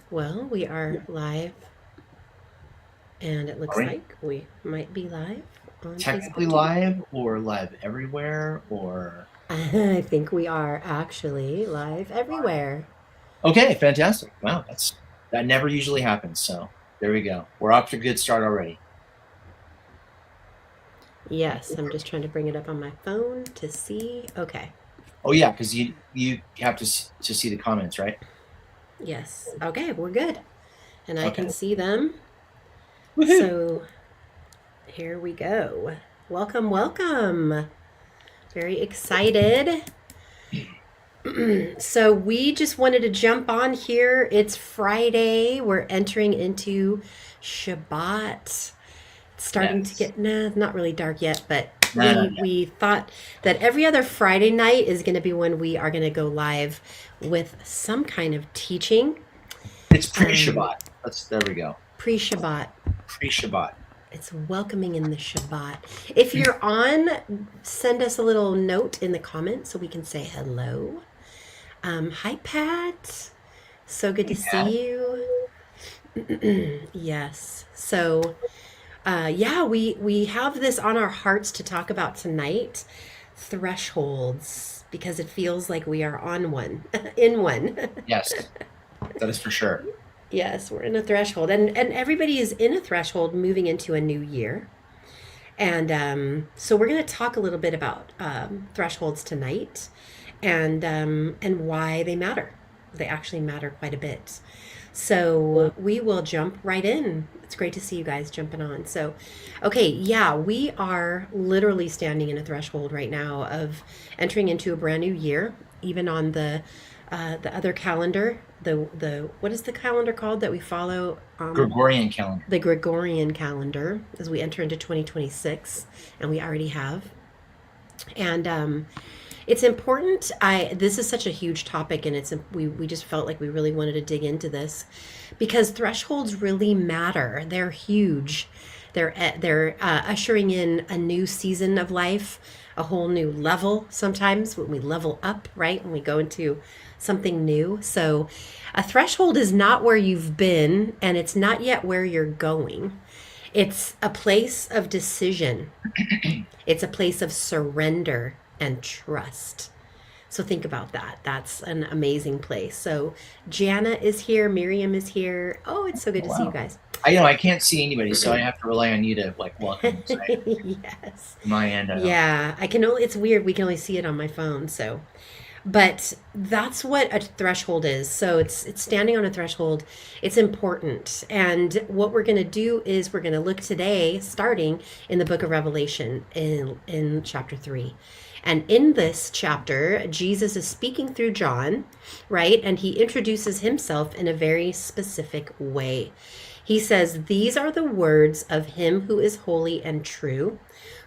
Well, we are live, and it Are looks we like we might be live on technically Facebook too. live or live everywhere or? I think we are actually live everywhere. Okay, fantastic. Wow, that never usually happens. So there we go. We're off to a good start already. Yes, I'm just trying to bring it up on my phone to see. Okay. Oh yeah, because you have to see the comments, right? Yes. Okay, we're good. And I Okay. can see them. Woohoo! So here we go. Welcome, welcome. Very excited. So we just wanted to jump on here. It's Friday. We're entering into Shabbat. It's starting to Yes. get not really dark yet, but No, no, no. we thought that every other Friday night is going to be when we are going to go live with some kind of teaching. It's Um, pre-Shabbat. There we go. Pre-Shabbat. Pre-Shabbat. It's welcoming in the Shabbat. If you're on, send us a little note in the comments so we can say hello. Hi, Pat. So good to Hey, Pat. see you. Yes. So, yeah, we have this on our hearts to talk about tonight. Thresholds, because it feels like we are on one, in one. Yes, that is for sure. Yes, we're in a threshold, and everybody is in a threshold moving into a new year. And so we're going to talk a little bit about thresholds tonight, and why they matter. They actually matter quite a bit. So we will jump right in. It's great to see you guys jumping on. So, okay, yeah, we are literally standing in a threshold right now of entering into a brand new year. Even on the other calendar, the what is the calendar called that we follow? Gregorian calendar. The Gregorian calendar as we enter into 2026, and we already have. And it's important. I This is such a huge topic, and we just felt like we really wanted to dig into this because thresholds really matter. They're huge. They're ushering in a new season of life, a whole new level. Sometimes when we level up, right, when we go into something new. So, a threshold is not where you've been, and it's not yet where you're going. It's a place of decision. It's a place of surrender and trust. So think about that. That's an amazing place. So Jana is here. Miriam is here. Oh, it's so good to see you Wow. guys. I can't see anybody, so I have to rely on you to like welcome. So Yes. my end, I don't. Yeah. I can only, it's weird. We can only see it on my phone. So, but that's what a threshold is. So it's standing on a threshold. It's important. And what we're going to do is we're going to look today, starting in the book of Revelation in chapter 3. And in this chapter, Jesus is speaking through John, right? And he introduces himself in a very specific way. He says, "These are the words of him who is holy and true,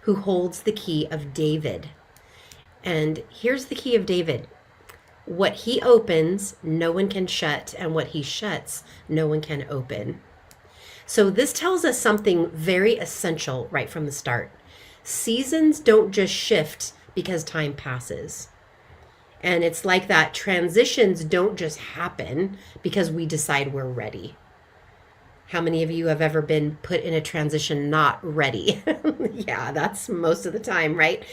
who holds the key of David." And here's the key of David: what he opens, no one can shut, and what he shuts, no one can open. So this tells us something very essential right from the start. Seasons don't just shift because time passes. And it's like that transitions don't just happen because we decide we're ready. How many of you have ever been put in a transition not ready? Yeah, that's most of the time, right?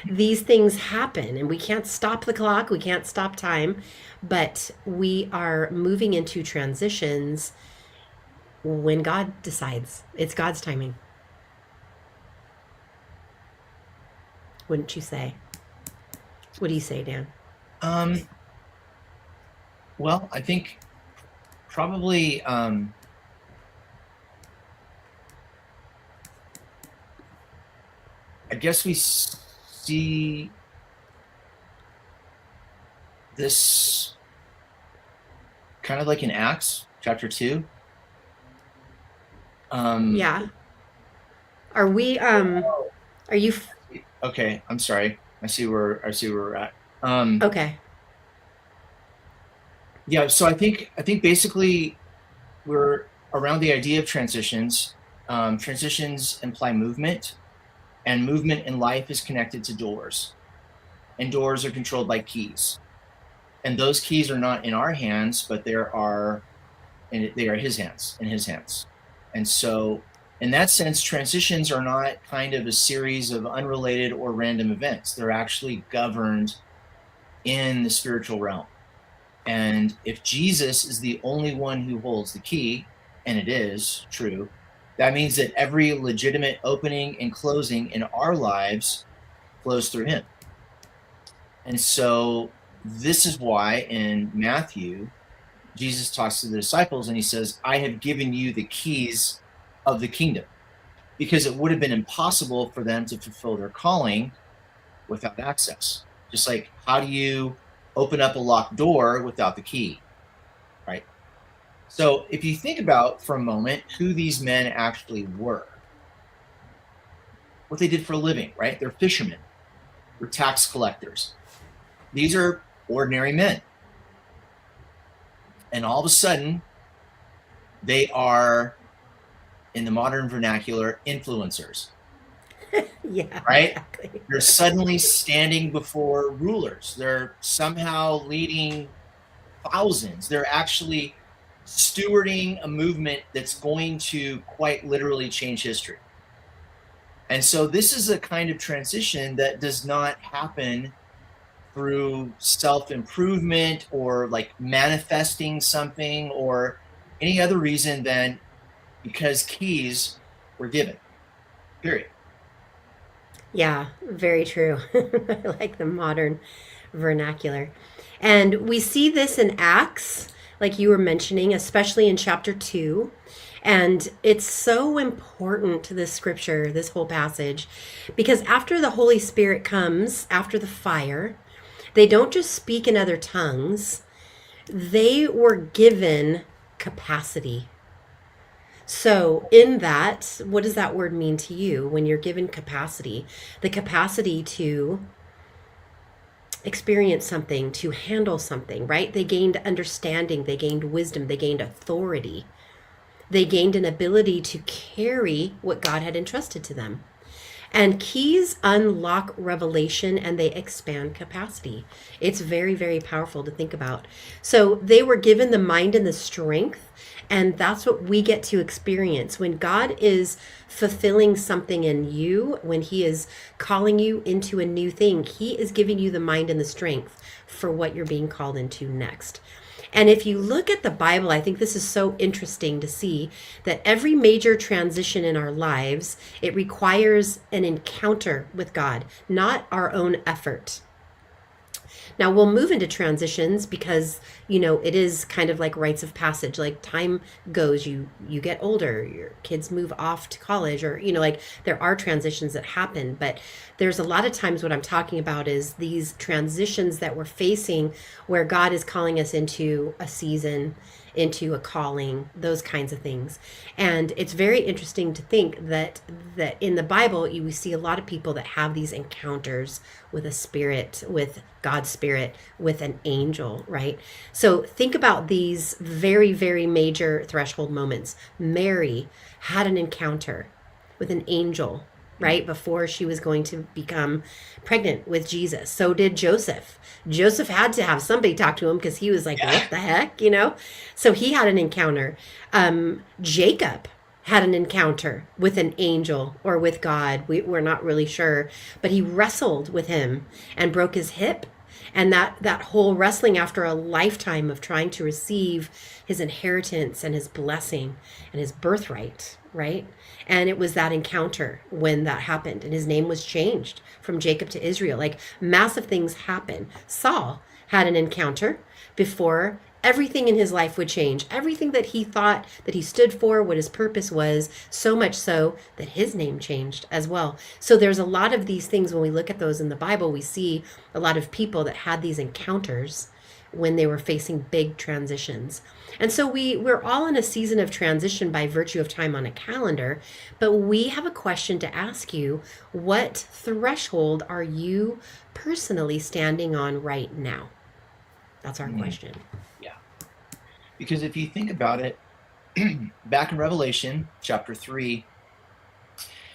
These things happen and we can't stop the clock, we can't stop time, but we are moving into transitions when God decides. It's God's timing, wouldn't you say? What do you say, Dan? Um, well, I think probably I guess we see this kind of like in Acts chapter 2. Um, Yeah. Are we are you okay, I'm sorry. I see where we're at. Um, okay. yeah, so I think basically we're around the idea of transitions. Transitions imply movement, and movement in life is connected to doors, and doors are controlled by keys. And those keys are not in our hands, but there are and they are his hands, in his hands. And so in that sense, transitions are not kind of a series of unrelated or random events. They're actually governed in the spiritual realm. And if Jesus is the only one who holds the key, and it is true, that means that every legitimate opening and closing in our lives flows through him. And so this is why in Matthew, Jesus talks to the disciples and he says, I have given you the keys of the kingdom, because it would have been impossible for them to fulfill their calling without access. Just like, how do you open up a locked door without the key, right? So if you think about for a moment who these men actually were, what they did for a living, right? They're fishermen, they're tax collectors. These are ordinary men. And all of a sudden, they are, in the modern vernacular, influencers. Yeah, right? exactly. They're suddenly standing before rulers. They're somehow leading thousands. They're actually stewarding a movement that's going to quite literally change history. And so this is a kind of transition that does not happen through self-improvement or like manifesting something or any other reason than because keys were given, period. Yeah, very true. I like the modern vernacular. And we see this in Acts, like you were mentioning, especially in chapter 2. And it's so important to this scripture, this whole passage, because after the Holy Spirit comes, after the fire, they don't just speak in other tongues, they were given capacity. So, in that, what does that word mean to you when you're given capacity? The capacity to experience something, to handle something, right? They gained understanding, they gained wisdom, they gained authority, they gained an ability to carry what God had entrusted to them. And keys unlock revelation and they expand capacity. It's very, very powerful to think about. So they were given the mind and the strength, and that's what we get to experience. When God is fulfilling something in you, when He is calling you into a new thing, He is giving you the mind and the strength for what you're being called into next. And if you look at the Bible, I think this is so interesting to see that every major transition in our lives, it requires an encounter with God, not our own effort. Now we'll move into transitions because, it is kind of like rites of passage. Like time goes, you get older, your kids move off to college, or like there are transitions that happen, but there's a lot of times what I'm talking about is these transitions that we're facing where God is calling us into a season, into a calling, those kinds of things. And it's very interesting to think that in the Bible we see a lot of people that have these encounters with a spirit, with God's spirit, with an angel, right? So think about these very, very major threshold moments. Mary had an encounter with an angel right before she was going to become pregnant with Jesus. So did Joseph. Joseph had to have somebody talk to him because he was like, what the heck, So he had an encounter. Jacob had an encounter with an angel or with God. We're not really sure, but he wrestled with him and broke his hip. And that whole wrestling after a lifetime of trying to receive his inheritance and his blessing and his birthright, right? And it was that encounter when that happened, and his name was changed from Jacob to Israel. Like massive things happen. Saul had an encounter before everything in his life would change. Everything that he thought that he stood for, what his purpose was, so much so that his name changed as well. So there's a lot of these things when we look at those in the Bible, we see a lot of people that had these encounters when they were facing big transitions. And so we're all in a season of transition by virtue of time on a calendar, but we have a question to ask you. What threshold are you personally standing on right now? That's our question. Yeah. Because if you think about it, back in Revelation chapter 3,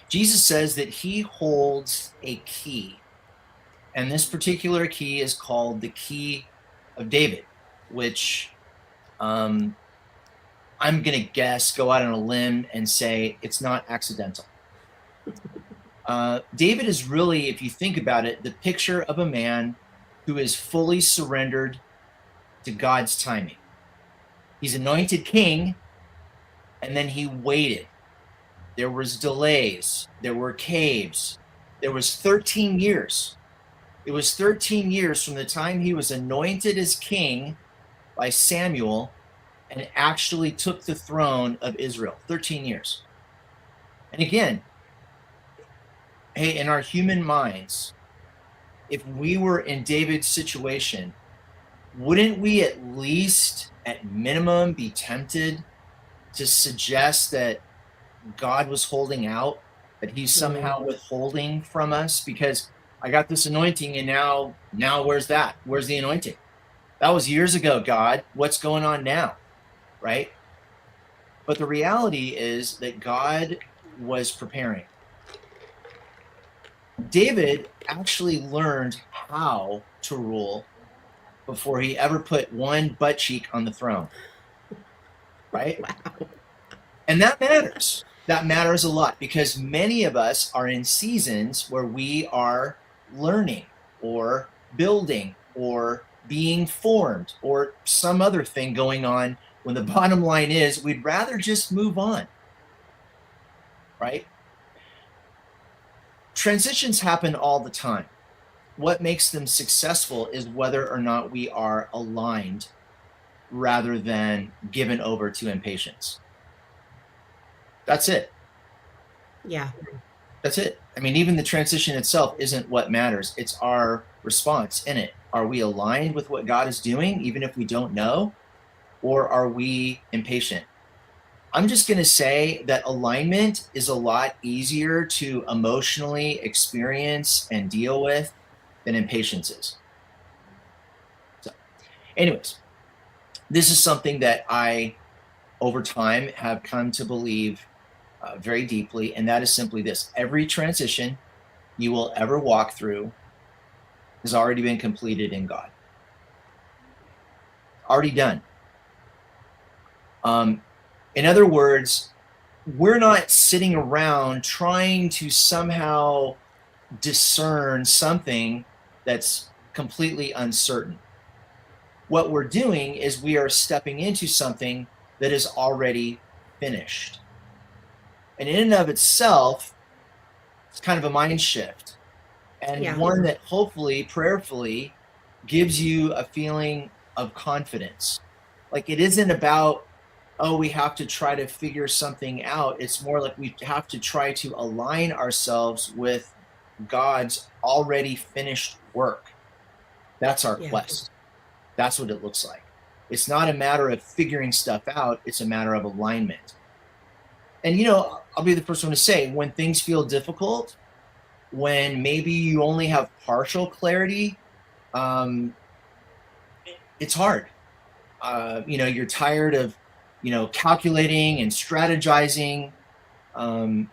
Jesus says that he holds a key. And this particular key is called the key of David, which I'm going to guess, go out on a limb and say it's not accidental. David is really, if you think about it, the picture of a man who is fully surrendered to God's timing. He's anointed king, and then he waited. There was delays. There were caves. There was 13 years. It was 13 years from the time he was anointed as king by Samuel and actually took the throne of Israel. 13 years. And again, hey, in our human minds, if we were in David's situation, wouldn't we at least, at minimum, be tempted to suggest that God was holding out, that he's somehow withholding from us? Because I got this anointing, and now where's that? Where's the anointing? That was years ago, God. What's going on now? Right? But the reality is that God was preparing. David actually learned how to rule before he ever put one butt cheek on the throne. Right? Wow. And that matters. That matters a lot, because many of us are in seasons where we are learning or building or being formed or some other thing going on, when the bottom line is we'd rather just move on. Right? Transitions happen all the time. What makes them successful is whether or not we are aligned rather than given over to impatience. That's it. Yeah. That's it. I mean, even the transition itself isn't what matters. It's our response in it. Are we aligned with what God is doing, even if we don't know? Or are we impatient? I'm just going to say that alignment is a lot easier to emotionally experience and deal with than impatience is. So, anyways, this is something that I, over time, have come to believe very deeply, and that is simply this: every transition you will ever walk through has already been completed in God. Already done. In other words, we're not sitting around trying to somehow discern something that's completely uncertain. What we're doing is we are stepping into something that is already finished. And in and of itself, it's kind of a mind shift, and one that hopefully, prayerfully, gives you a feeling of confidence. Like, it isn't about, oh, we have to try to figure something out. It's more like we have to try to align ourselves with God's already finished work. That's our quest. That's what it looks like. It's not a matter of figuring stuff out. It's a matter of alignment. And, I'll be the first one to say, when things feel difficult, when maybe you only have partial clarity, it's hard. You're tired of, calculating and strategizing. I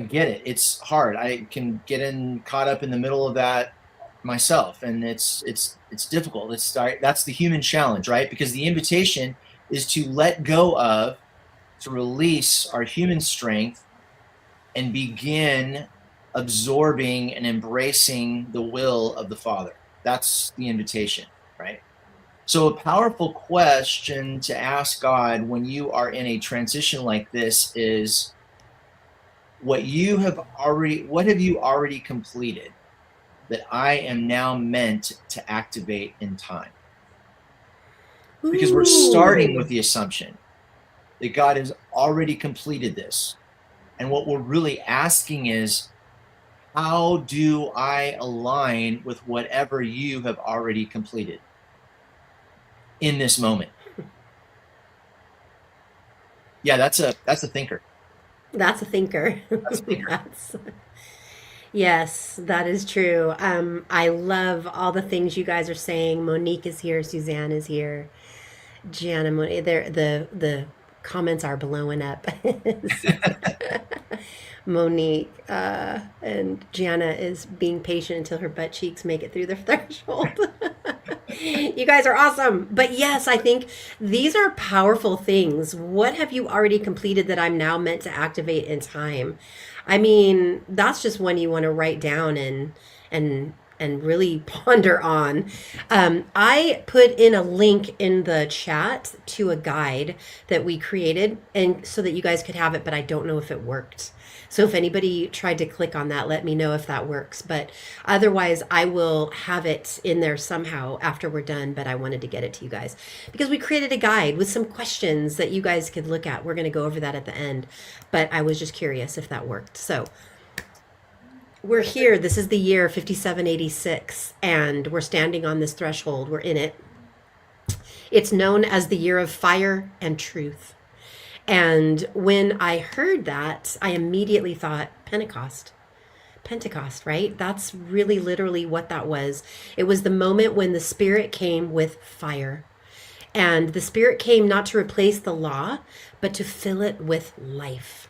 get it. It's hard. I can get caught up in the middle of that myself, and it's difficult. That's the human challenge, right? Because the invitation is to let go of, to release our human strength and begin absorbing and embracing the will of the Father. That's the invitation, right? So a powerful question to ask God when you are in a transition like this is, what have you already completed that I am now meant to activate in time? Because we're starting with the assumption that God has already completed this. And what we're really asking is, how do I align with whatever you have already completed in this moment? Yeah, that's a thinker. That's a thinker. That's a thinker. Yes, that is true. I love all the things you guys are saying. Monique is here. Suzanne is here. Gianna, the comments are blowing up. Monique and Gianna is being patient until her butt cheeks make it through the threshold. You guys are awesome. But yes, I think these are powerful things. What have you already completed that I'm now meant to activate in time? I mean, that's just one you want to write down and really ponder on. I put in a link in the chat to a guide that we created, and so that you guys could have it, but I don't know if it worked. So if anybody tried to click on that, let me know if that works. But otherwise, I will have it in there somehow after we're done. But I wanted to get it to you guys because we created a guide with some questions that you guys could look at. We're going to go over that at the end. But I was just curious if that worked. So we're here. This is the year 5786, and we're standing on this threshold. We're in it. It's known as the year of fire and truth. And when I heard that, I immediately thought Pentecost. Pentecost, right? That's really literally what that was. It was the moment when the Spirit came with fire. And the Spirit came not to replace the law, but to fill it with life.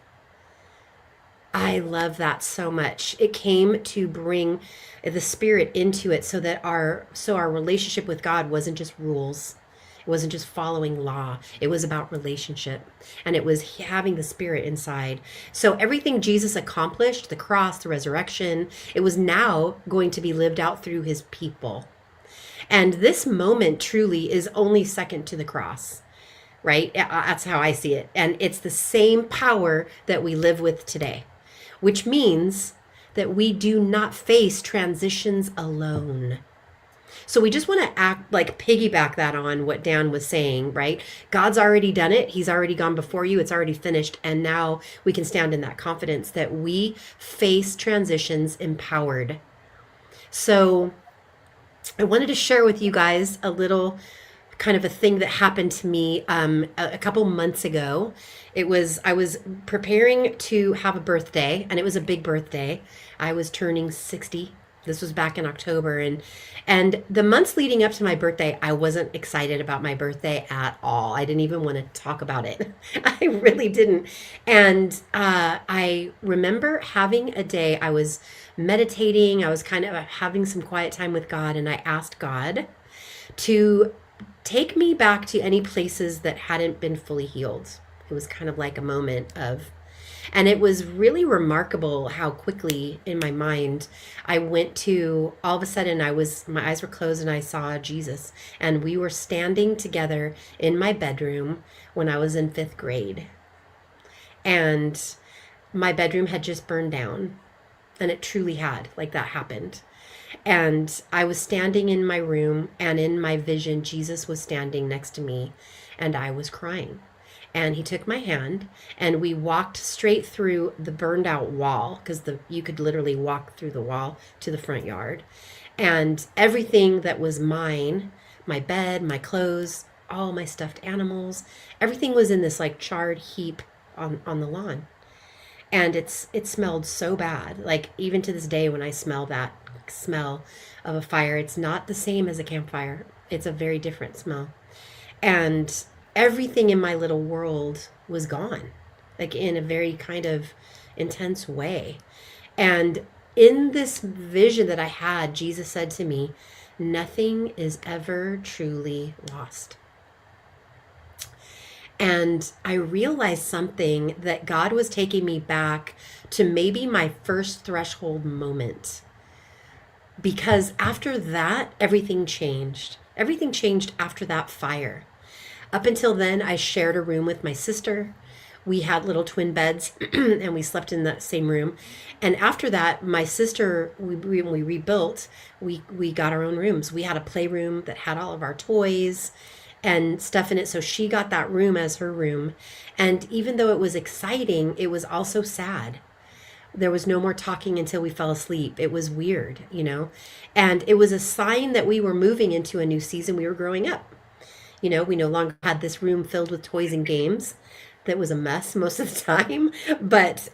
I love that so much. It came to bring the Spirit into it so that our relationship with God wasn't just rules. It wasn't just following law. It was about relationship. And it was having the Spirit inside. So everything Jesus accomplished, the cross, the resurrection, it was now going to be lived out through his people. And this moment truly is only second to the cross, right? That's how I see it. And it's the same power that we live with today, which means that we do not face transitions alone. So we just want to act like piggyback that on what Dan was saying, right? God's already done it. He's already gone before you. It's already finished. And now we can stand in that confidence that we face transitions empowered. So I wanted to share with you guys a little kind of a thing that happened to me a couple months ago. I was preparing to have a birthday, and it was a big birthday. I was turning 60. This was back in October, and the months leading up to my birthday, I wasn't excited about my birthday at all. I didn't even want to talk about it. I really didn't. And I remember having a day. I was meditating. I was kind of having some quiet time with God, and I asked God to take me back to any places that hadn't been fully healed. It was kind of like a moment of, and it was really remarkable how quickly in my mind I went to, all of a sudden my eyes were closed and I saw Jesus, and we were standing together in my bedroom when I was in 5th grade. And my bedroom had just burned down, and it truly had, like, that happened. And I was standing in my room, and in my vision, Jesus was standing next to me, and I was crying. And he took my hand, and we walked straight through the burned out wall, because you could literally walk through the wall to the front yard. And everything that was mine, my bed, my clothes, all my stuffed animals, everything was in this like charred heap on the lawn. And it smelled so bad. Like, even to this day, when I smell that smell of a fire, it's not the same as a campfire. It's a very different smell. And everything in my little world was gone, like in a very kind of intense way. And in this vision that I had, Jesus said to me, "Nothing is ever truly lost." And I realized something, that God was taking me back to maybe my first threshold moment. Because after that, everything changed. Everything changed after that fire. Up until then, I shared a room with my sister. We had little twin beds and we slept in that same room. And after that, my sister, when we rebuilt, we got our own rooms. We had a playroom that had all of our toys and stuff in it. So she got that room as her room. And even though it was exciting, it was also sad. There was no more talking until we fell asleep. It was weird, and it was a sign that we were moving into a new season. We were growing up. We no longer had this room filled with toys and games. That was a mess most of the time, but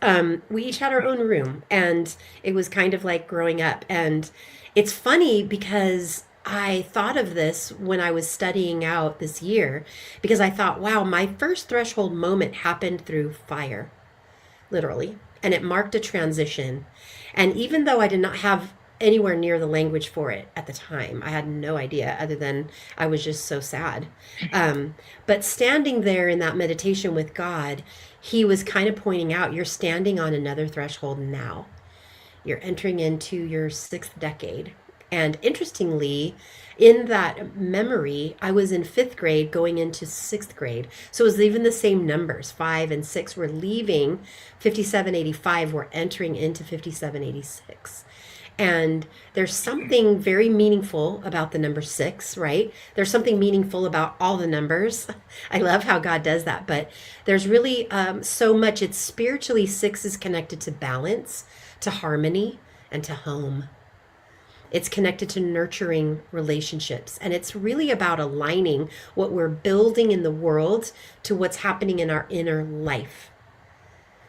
we each had our own room, and it was kind of like growing up. And it's funny because I thought of this when I was studying out this year, because I thought, wow, my first threshold moment happened through fire, literally, and it marked a transition. And even though I did not have anywhere near the language for it at the time. I had no idea, other than I was just so sad. But standing there in that meditation with God, he was kind of pointing out, you're standing on another threshold now. You're entering into your sixth decade. And interestingly, in that memory, I was in fifth grade going into sixth grade. So it was even the same numbers. 5 and 6 were leaving 5785. We're entering into 5786. And there's something very meaningful about the number 6, right? There's something meaningful about all the numbers. I love how God does that. But there's really so much. It's spiritually, 6 is connected to balance, to harmony, and to home. It's connected to nurturing relationships. And it's really about aligning what we're building in the world to what's happening in our inner life.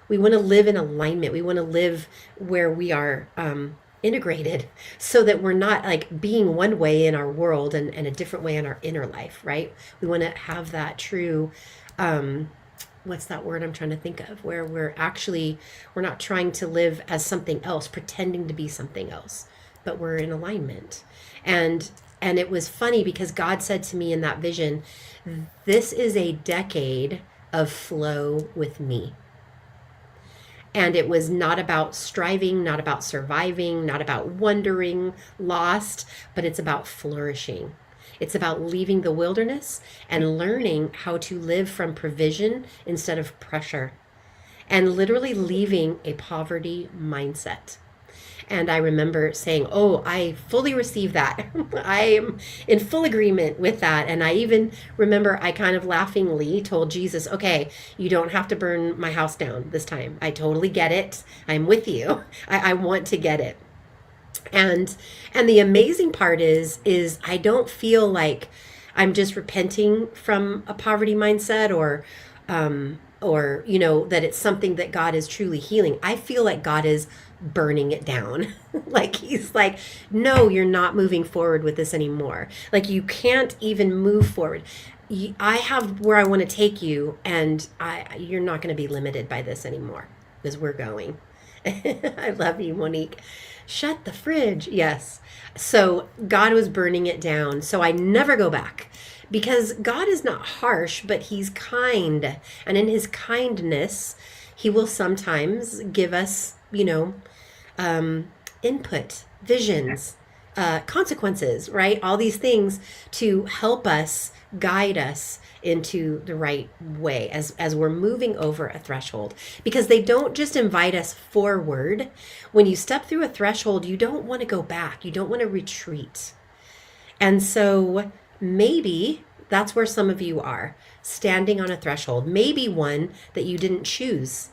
We want to live in alignment. We want to live where we are integrated, so that we're not like being one way in our world and a different way in our inner life, right? We want to have that true, what's that word I'm trying to think of, where we're not trying to live as something else, pretending to be something else, but we're in alignment. And it was funny because God said to me in that vision, this is a decade of flow with me. And it was not about striving, not about surviving, not about wandering, lost, but it's about flourishing. It's about leaving the wilderness and learning how to live from provision instead of pressure, and literally leaving a poverty mindset. And I remember saying, oh, I fully receive that. I am in full agreement with that. And I even remember I kind of laughingly told Jesus, okay, you don't have to burn my house down this time. I totally get it. I'm with you. I want to get it. And the amazing part is I don't feel like I'm just repenting from a poverty mindset, or that it's something that God is truly healing. I feel like God is burning it down. Like he's like, no, you're not moving forward with this anymore. Like you can't even move forward. I have where I want to take you, and you're not going to be limited by this anymore, because we're going. I love you, Monique. Shut the fridge. Yes. So God was burning it down. So I never go back, because God is not harsh, but he's kind. And in his kindness, he will sometimes give us, input, visions, consequences, right? All these things to help us, guide us into the right way as we're moving over a threshold, because they don't just invite us forward. When you step through a threshold, you don't want to go back. You don't want to retreat. And so maybe that's where some of you are, standing on a threshold, maybe one that you didn't choose.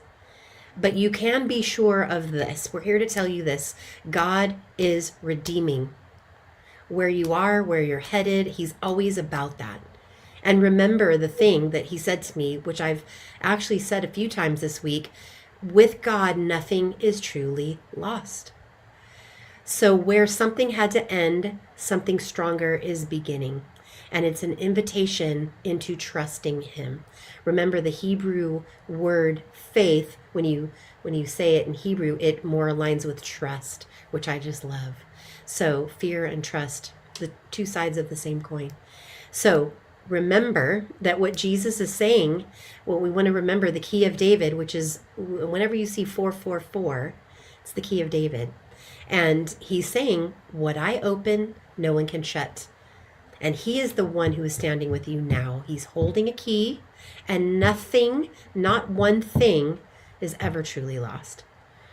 But you can be sure of this. We're here to tell you this. God is redeeming where you are, where you're headed. He's always about that. And remember the thing that he said to me, which I've actually said a few times this week: with God, nothing is truly lost. So where something had to end, something stronger is beginning. And it's an invitation into trusting him. Remember, the Hebrew word faith, when you say it in Hebrew, it more aligns with trust, which I just love. So fear and trust, the two sides of the same coin. So remember that what Jesus is saying, what we want to remember, the key of David, which is whenever you see 444, it's the key of David. And he's saying, what I open, no one can shut. And he is the one who is standing with you now. He's holding a key, and nothing, not one thing, is ever truly lost.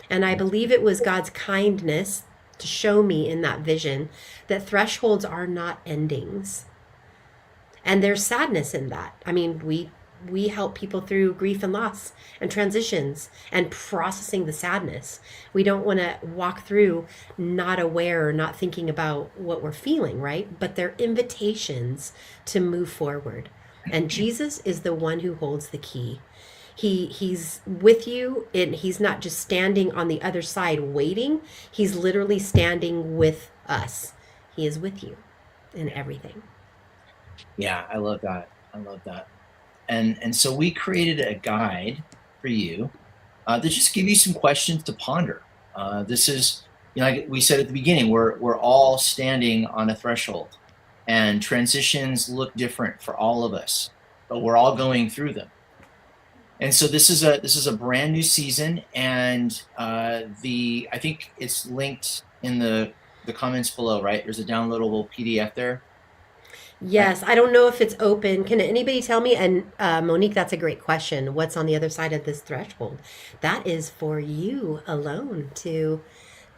And I believe it was God's kindness to show me in that vision that thresholds are not endings. And there's sadness in that. I mean, we help people through grief and loss and transitions and processing the sadness. We don't want to walk through not aware or not thinking about what we're feeling, right? But they're invitations to move forward. And Jesus is the one who holds the key. He's with you, and he's not just standing on the other side waiting. He's literally standing with us. He is with you in everything. Yeah, I love that. I love that. And so we created a guide for you to just give you some questions to ponder. This is like we said at the beginning, we're all standing on a threshold, and transitions look different for all of us, but we're all going through them. And so this is a brand new season, and I think it's linked in the comments below, right? There's a downloadable PDF there, right? Yes, I don't know if it's open. Can anybody tell me? And Monique, that's a great question. What's on the other side of this threshold? That is for you alone to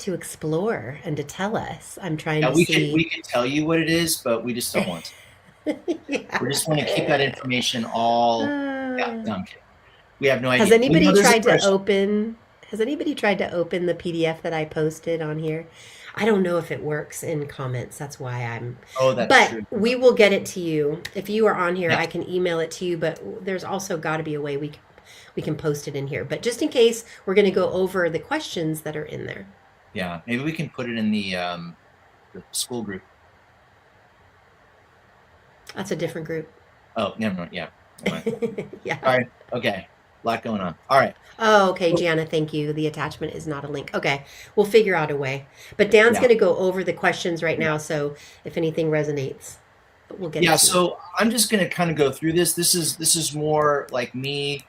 explore and to tell us. I'm trying Yeah, to see. we could tell you what it is, but we just don't want to. We just want to keep that Yeah. information all. Yeah, Uh, no, I'm kidding. We have no has idea. We know anybody there's a tried to threshold. open? Has anybody tried to open the PDF that I posted on here? I don't know if it works in comments. That's why I'm. Oh, that's But true. we will get it to you. If you are on here, Yeah, I can email it to you. But there's also got to be a way we can post it in here. But just in case, we're going to go over the questions that are in there. yeah. Maybe we can put it in the school group. That's a different group. Oh, never mind. Yeah, never mind. Yeah. All right. Okay. A lot going on. All right. Oh, okay, So, Gianna, thank you. The attachment is not a link. Okay, we'll figure out a way. But Dan's yeah. going to go over the questions right Yeah. now, so if anything resonates, but we'll get it Yeah. to you. So I'm just going to kind of go through this. This is more like me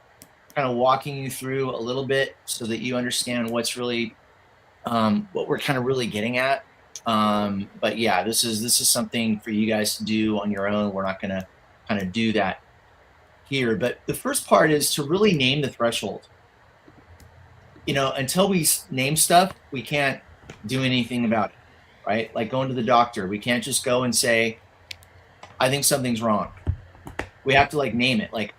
kind of walking you through a little bit so that you understand what's really what we're kind of really getting at. But yeah, this is something for you guys to do on your own. We're not going to kind of do that here. But the first part is to really name the threshold. Until we name stuff, we can't do anything about it, right? Like going to the doctor, we can't just go and say, I think something's wrong. We have to like name it, like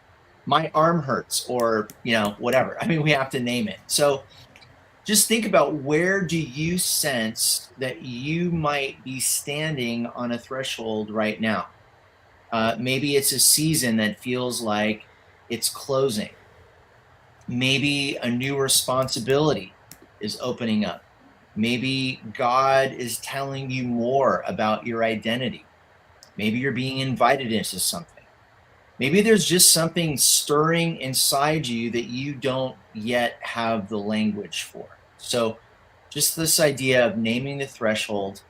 my arm hurts, or whatever. I mean, we have to name it. So just think about, where do you sense that you might be standing on a threshold right now? Maybe it's a season that feels like it's closing. Maybe a new responsibility is opening up. Maybe God is telling you more about your identity. Maybe you're being invited into something. Maybe there's just something stirring inside you that you don't yet have the language for. So just this idea of naming the threshold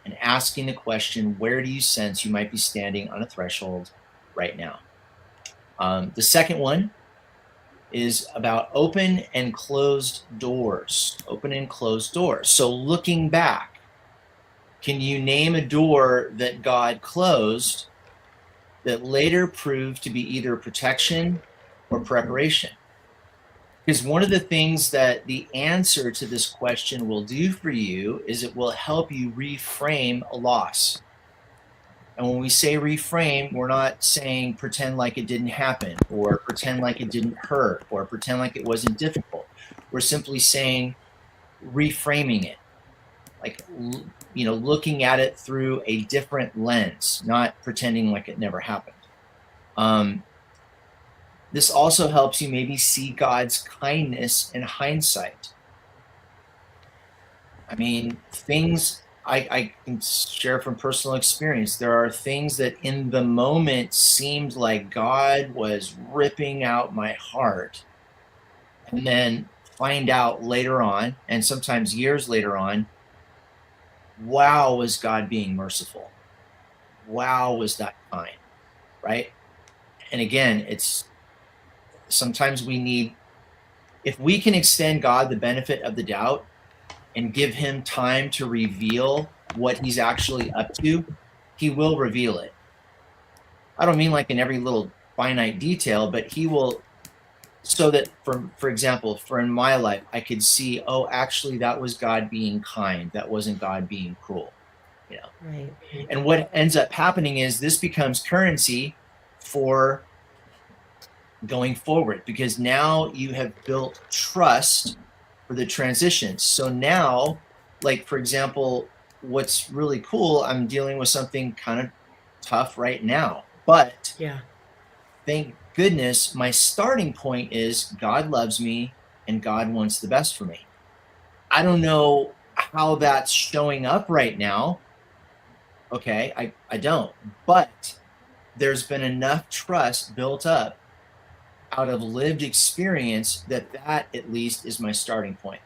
and asking the question, where do you sense you might be standing on a threshold right now? The second one is about open and closed doors. Open and closed doors. So looking back, can you name a door that God closed that later proved to be either protection or preparation? Because one of the things that the answer to this question will do for you is it will help you reframe a loss. And when we say reframe, we're not saying pretend like it didn't happen, or pretend like it didn't hurt, or pretend like it wasn't difficult. We're simply saying reframing it, like, looking at it through a different lens, not pretending like it never happened. This also helps you maybe see God's kindness in hindsight. I mean, things I can share from personal experience. There are things that in the moment seemed like God was ripping out my heart, and then find out later on, and sometimes years later on, wow, was God being merciful? Wow, was that kind, right? And again, it's sometimes we need, if we can extend God the benefit of the doubt and give him time to reveal what he's actually up to, he will reveal it. I don't mean like in every little finite detail, but he will, so that for example, for in my life, I could see, oh, actually that was God being kind. That wasn't God being cruel. Right. And what ends up happening is this becomes currency for going forward, because now you have built trust for the transition. So now, like, for example, what's really cool, I'm dealing with something kind of tough right now, but Yeah. thank goodness my starting point is God loves me and God wants the best for me. I don't know how that's showing up right now. Okay, I don't, but there's been enough trust built up out of lived experience that at least is my starting point.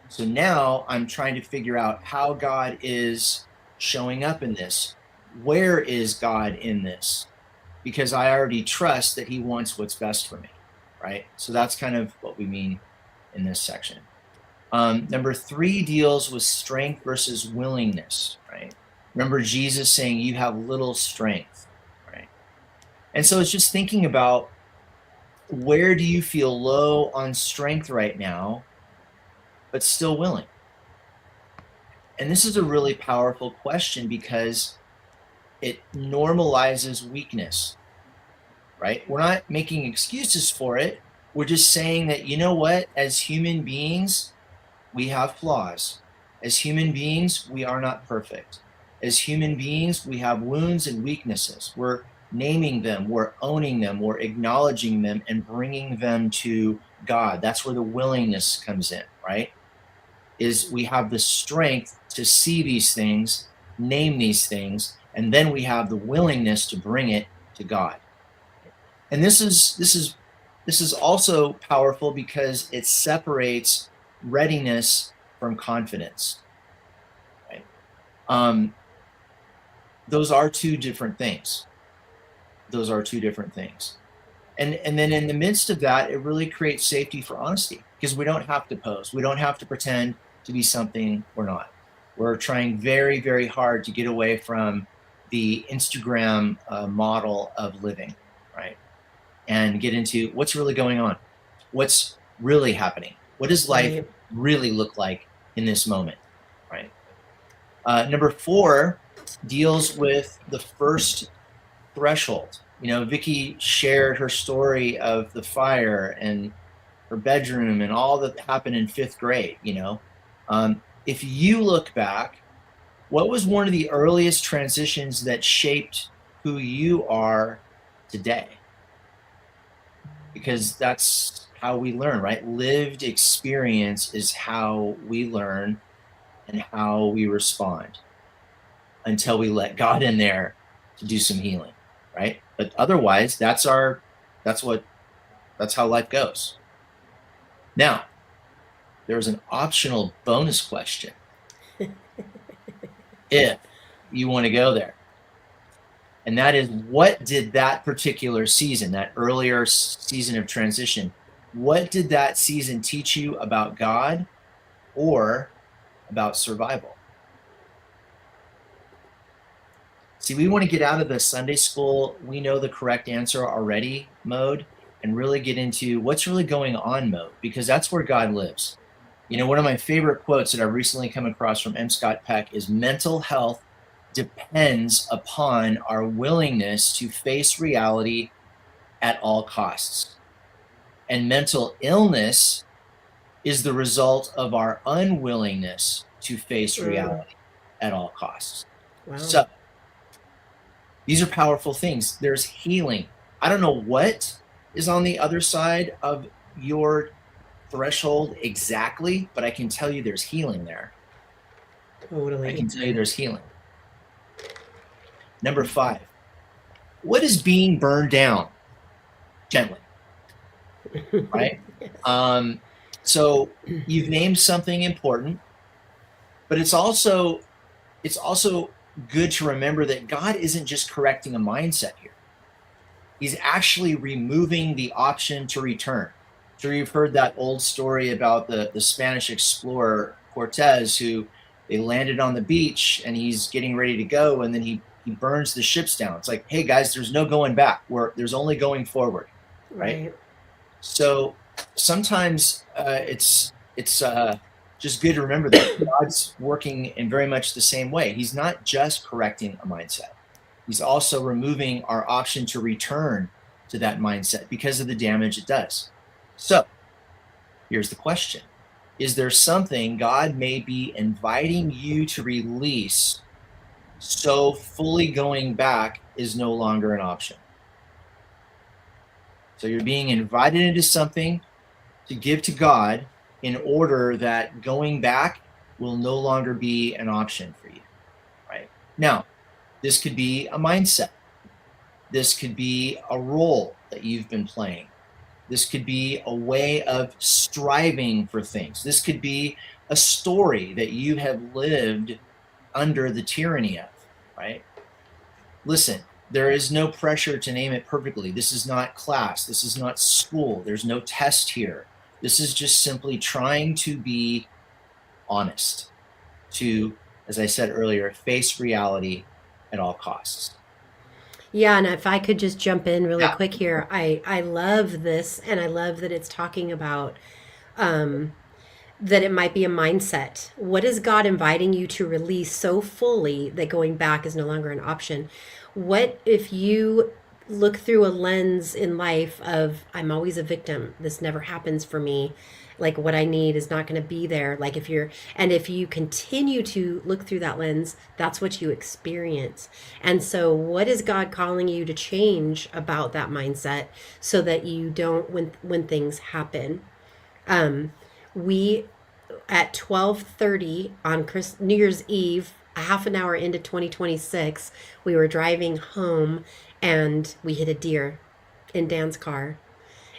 So now I'm trying to figure out how God is showing up in this. Where is God in this? Because I already trust that he wants what's best for me, right? So that's kind of what we mean in this section. Number 3 deals with strength versus willingness, right? Remember Jesus saying you have little strength, right? And so it's just thinking about, where do you feel low on strength right now, but still willing? And this is a really powerful question because it normalizes weakness, right? We're not making excuses for it. We're just saying that, you know what, as human beings, we have flaws. As human beings, we are not perfect. As human beings, we have wounds and weaknesses. We're naming them, we're owning them, we're acknowledging them, and bringing them to God. That's where the willingness comes in, right? Is we have the strength to see these things, name these things, and then we have the willingness to bring it to God. And this is also powerful because it separates readiness from confidence, right? Those are two different things. Those are two different things. And then in the midst of that, it really creates safety for honesty, because we don't have to pose. We don't have to pretend to be something we're not. We're trying very, very hard to get away from the Instagram model of living, right? And get into what's really going on. What's really happening? What does life Right. really look like in this moment, right? Number 4 deals with the first threshold. You know, Vicky shared her story of the fire and her bedroom and all that happened in 5th grade. If you look back, what was one of the earliest transitions that shaped who you are today? Because that's how we learn, right? Lived experience is how we learn and how we respond, until we let God in there to do some healing, right? But otherwise, that's how life goes. Now, there's an optional bonus question if you want to go there. And that is, what did that particular season, that earlier season of transition, what did that season teach you about God or about survival? See, we want to get out of the Sunday school, we know the correct answer already mode, and really get into what's really going on mode, because that's where God lives. One of my favorite quotes that I've recently come across from M. Scott Peck is, mental health depends upon our willingness to face reality at all costs. And mental illness is the result of our unwillingness to face reality at all costs. Wow. So these are powerful things. There's healing. I don't know what is on the other side of your threshold exactly, but I can tell you there's healing there. Totally. I can tell you there's healing. Number 5, what is being burned down? Gently, right? Yes. So you've named something important, but it's also good to remember that God isn't just correcting a mindset here. He's actually removing the option to return. Sure, you've heard that old story about the Spanish explorer Cortez, who they landed on the beach and he's getting ready to go, and then he burns the ships down. It's like, hey guys, there's no going back. There's only going forward, right? So sometimes it's just good to remember that God's working in very much the same way. He's not just correcting a mindset. He's also removing our option to return to that mindset because of the damage it does. So here's the question. Is there something God may be inviting you to release, so fully going back is no longer an option? So you're being invited into something to give to God in order that going back will no longer be an option for you, right? Now, this could be a mindset. This could be a role that you've been playing. This could be a way of striving for things. This could be a story that you have lived under the tyranny of, right? Listen, there is no pressure to name it perfectly. This is not class. This is not school. There's no test here. This is just simply trying to be honest, to, as I said earlier, face reality at all costs. Yeah, and if I could just jump in really Yeah. quick here, I love this, and I love that it's talking about um, that it might be a mindset. What is God inviting you to release so fully that going back is no longer an option? What if you look through a lens in life of, I'm always a victim, this never happens for me, like what I need is not going to be there, like if you're, and if you continue to look through that lens, that's what you experience. And so what is God calling you to change about that mindset so that you don't, when things happen, we at 12:30 on New Year's Eve, a half an hour into 2026, we were driving home and we hit a deer in Dan's car.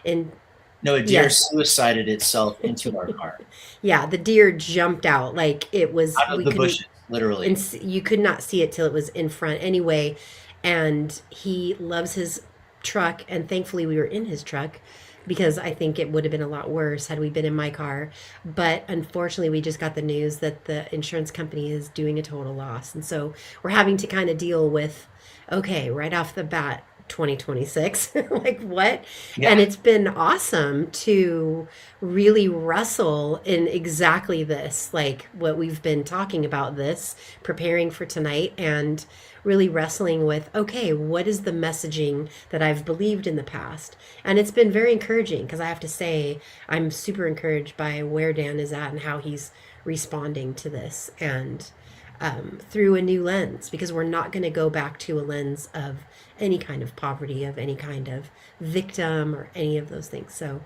And No, a deer yes, suicided itself into our car yeah, the deer jumped out like it was, out of we the couldn't, bushes, literally. and you could not see it till it was in front anyway. And he loves his truck, and thankfully we were in his truck, because I think it would have been a lot worse had we been in my car. But unfortunately we just got the news that the insurance company is doing a total loss, and so we're having to kind of deal with, okay, right off the bat, 2026, like what? And Yeah. it's been awesome to really wrestle in exactly this, like what we've been talking about, this preparing for tonight, and really wrestling with, okay, what is the messaging that I've believed in the past? And it's been very encouraging, because I have to say I'm super encouraged by where Dan is at and how he's responding to this, and through a new lens, because we're not going to go back to a lens of any kind of poverty, of any kind of victim, or any of those things. So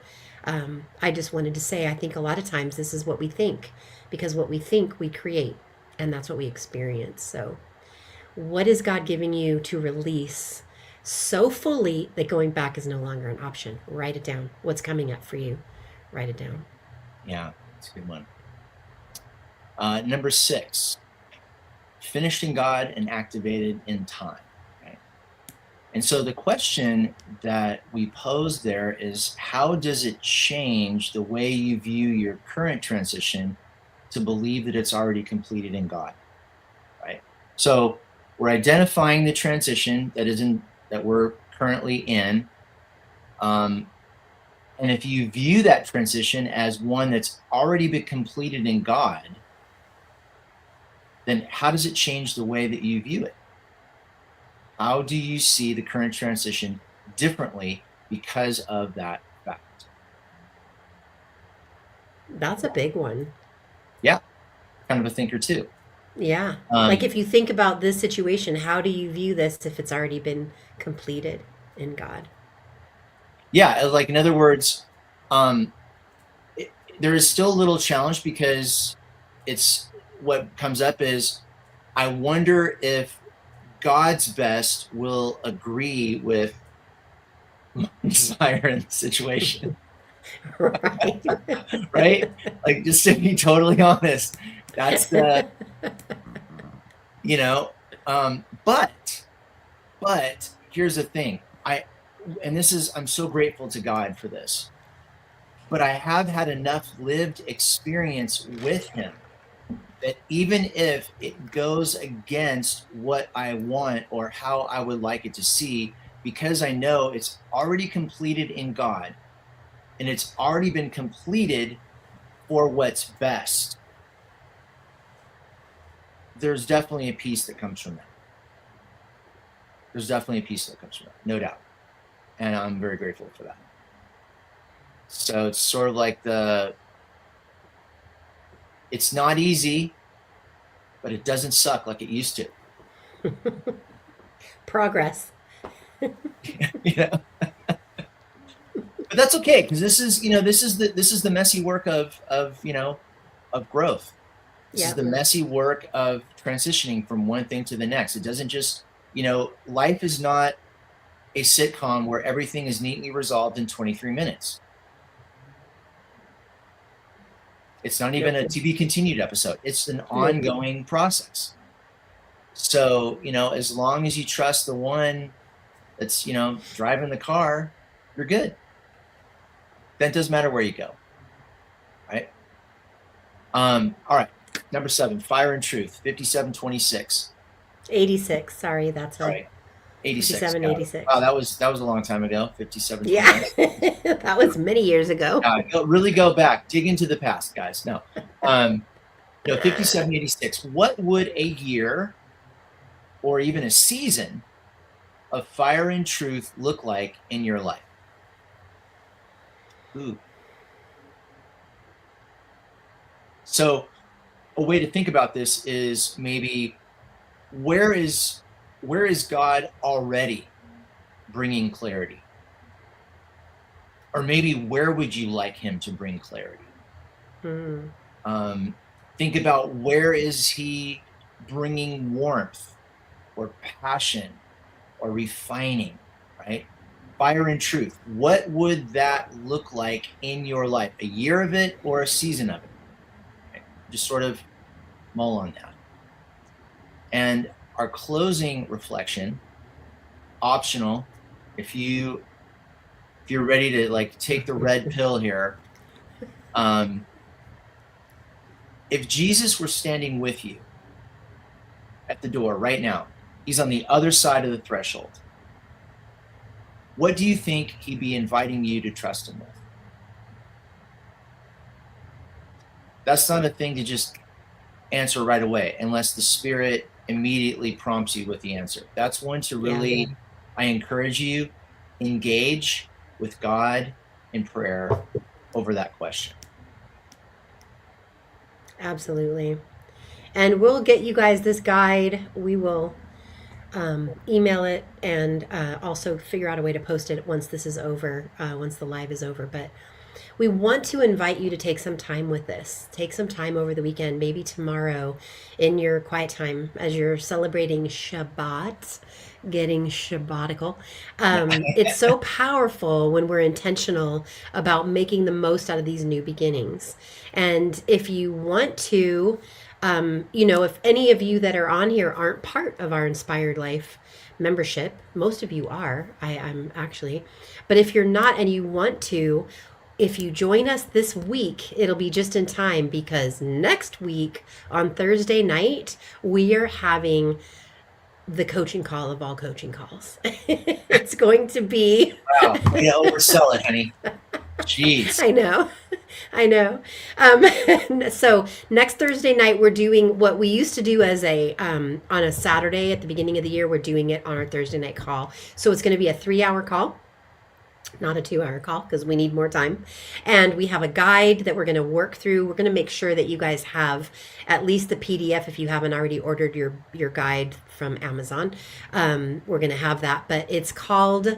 I just wanted to say, I think a lot of times this is what we think, because what we think we create, and that's what we experience. So, what is God giving you to release so fully that going back is no longer an option? Write it down. What's coming up for you? Write it down. Yeah, that's a good one. Number 6, finished in God and activated in time. Right? And so the question that we pose there is, how does it change the way you view your current transition to believe that it's already completed in God? Right? So we're identifying the transition that we're currently in. And if you view that transition as one that's already been completed in God, then how does it change the way that you view it? How do you see the current transition differently because of that fact? That's a big one. Yeah, kind of a thinker too. Yeah. Like Um, if you think about this situation, how do you view this if it's already been completed in God? yeah, like in other words, um, there is still a little challenge, because it's what comes up is, I wonder if God's best will agree with my desire in the situation. Right. Right? Like, just to be totally honest, that's the, you know, but here's the thing. And this is, I'm so grateful to God for this, but I have had enough lived experience with him that even if it goes against what I want or how I would like it to see, because I know it's already completed in God and it's already been completed for what's best, there's definitely a peace that comes from that. There's definitely a peace that comes from that, no doubt. And I'm very grateful for that. So it's sort of like it's not easy, but it doesn't suck like it used to. Progress. You know? But that's okay, because this is the messy work of growth. This is Yeah. the messy work of transitioning from one thing to the next. It doesn't just, life is not a sitcom where everything is neatly resolved in 23 minutes. It's not even Nope. a to be continued episode. It's an Nope. ongoing process. So, as long as you trust the one that's, driving the car, you're good. That doesn't matter where you go. Right. All right. Number 7, Fire and Truth, 5726. 86. Sorry, that's All right. right. 86. 57, Got it. Wow, 86. that was a long time ago. Yeah. 5726. That was many years ago. Really go back, dig into the past, guys. No. No, 5786. What would a year or even a season of fire and truth look like in your life? Ooh. So a way to think about this is maybe where is God already bringing clarity? Or maybe where would you like him to bring clarity? Mm. Think about where is he bringing warmth or passion or refining, right? Fire and truth. What would that look like in your life? A year of it or a season of it? Right? Just sort of mull on that. And our closing reflection, optional, if you're ready to like take the red pill here, if Jesus were standing with you at the door right now, he's on the other side of the threshold, what do you think he'd be inviting you to trust him with? That's not a thing to just answer right away unless the Spirit immediately prompts you with the answer. That's one to really, I encourage you, engage with God in prayer over that question. Absolutely. And we'll get you guys this guide. We will email it and also figure out a way to post it once this is over, once the live is over. But we want to invite you to take some time with this. Take some time over the weekend, maybe tomorrow in your quiet time as you're celebrating Shabbat, getting Shabbatical. It's so powerful when we're intentional about making the most out of these new beginnings. And if you want to, if any of you that are on here aren't part of our Inspired Life membership, most of you are, I'm actually, but if you're not and you want to, if you join us this week, it'll be just in time because next week on Thursday night, we are having the coaching call of all coaching calls. It's going to be. Wow, way to oversell it, honey. Jeez. I know. I know. So next Thursday night, we're doing what we used to do as on a Saturday at the beginning of the year. We're doing it on our Thursday night call. So it's going to be a 3-hour call, not a 2-hour call because we need more time. And we have a guide that we're going to work through. We're going to make sure that you guys have at least the PDF if you haven't already ordered your guide from Amazon. We're going to have that, but it's called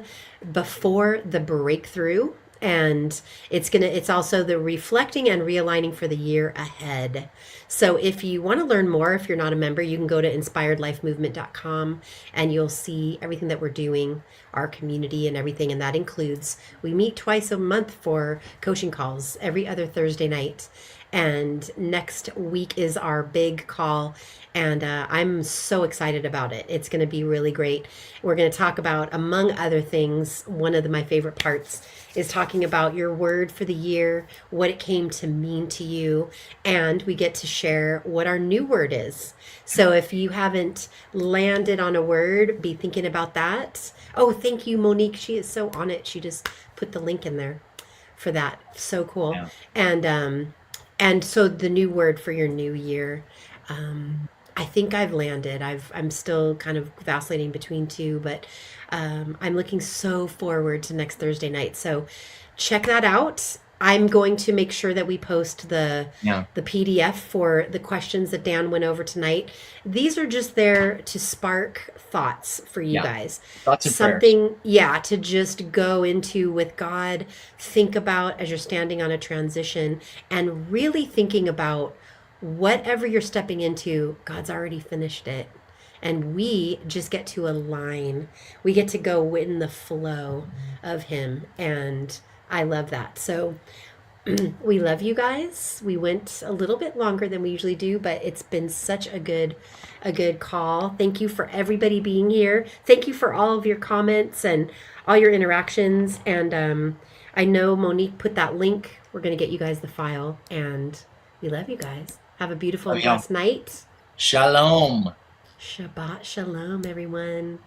Before the Breakthrough. And it's also the reflecting and realigning for the year ahead. So if you want to learn more, if you're not a member, you can go to inspiredlifemovement.com and you'll see everything that we're doing, our community and everything. And that includes, we meet twice a month for coaching calls every other Thursday night. And next week is our big call. And I'm so excited about it. It's going to be really great. We're going to talk about, among other things, one of my favorite parts is talking about your word for the year, what it came to mean to you, and we get to share what our new word is. So if you haven't landed on a word, be thinking about that. Oh, thank you, Monique. She is so on it. She just put the link in there for that. So cool. Yeah. And so the new word for your new year. I think I've landed. I'm still kind of vacillating between two, but I'm looking so forward to next Thursday night. So check that out. I'm going to make sure that we post the PDF for the questions that Dan went over tonight. These are just there to spark thoughts for you guys. Thoughts and something, prayers. To just go into with God, think about as you're standing on a transition and really thinking about whatever you're stepping into, God's already finished it. And we just get to align. We get to go in the flow of Him. And I love that. So We love you guys. We went a little bit longer than we usually do, but it's been such a good call. Thank you for everybody being here. Thank you for all of your comments and all your interactions. And I know Monique put that link. We're going to get you guys the file, and we love you guys. Have a beautiful Oh, and yeah. blessed night. Shalom. Shabbat shalom, everyone.